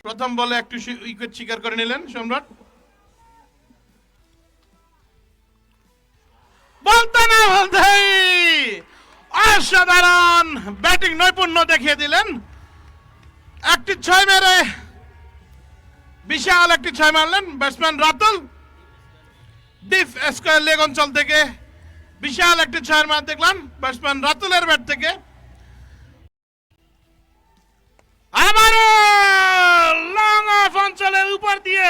প্রথম বলে একটু উইকেট শিকার করে নিলেন সম্রাট। বলতে না বলতেই অসাধারণ ব্যাটিং নৈপুণ্য দেখিয়ে দিলেন। একটি 6 মেরে বিশাল একটি 6 মারলেন batsman Ratul. Deep square leg অঞ্চল থেকে বিশাল একটি 6 মার দেখলাম ব্যাটসম্যান রাতুলের ব্যাট থেকে। আবারও লং অফ অঞ্চলের উপর দিয়ে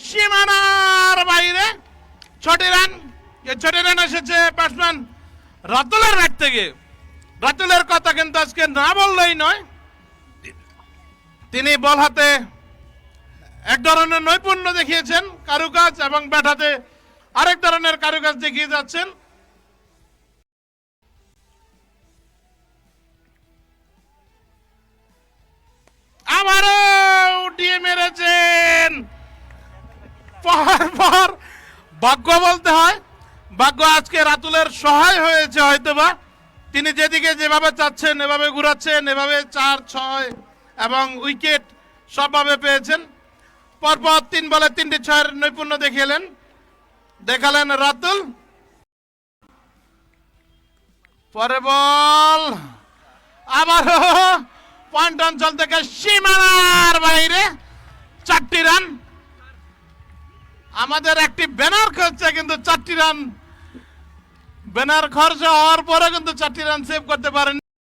সীমানার বাইরে 6টি রান। এই 6টি রান এসেছে ব্যাটসম্যান রাতুলের ব্যাট থেকে। রাতুলের কথা কিন্তু আজকে না বললেই নয়। তিনি বল হাতে এক ধরনের নৈপুণ্য দেখিয়েছেন, কারুকাজ, এবং ব্যাট হাতে আরেক ধরনের কারুকাজ দেখিয়ে যাচ্ছেন। আবারও উঠিয়ে মেরেছেন। পর ভাগ্য বলতে হয়, ভাগ্য আজকে রাতুলের সহায় হয়েছে হয়তোবা। তিনি যেদিকে যেভাবে চাচ্ছেন এভাবে ঘুরাচ্ছেন, এভাবে 4, 6 এবং উইকেট সবভাবে পেয়েছেন। পরপর 3 বলে 3টি 6-এর নৈপুণ্য দেখালেন রাতুল। পরে বল আবারও পয়েন্ট অঞ্চল থেকে সীমানার বাইরে 4টি রান। আমাদের একটি ব্যানার খরচা কিন্তু 4টি রান, ব্যানার খরচ হওয়ার পরে কিন্তু 4টি রান সেভ করতে পারেন।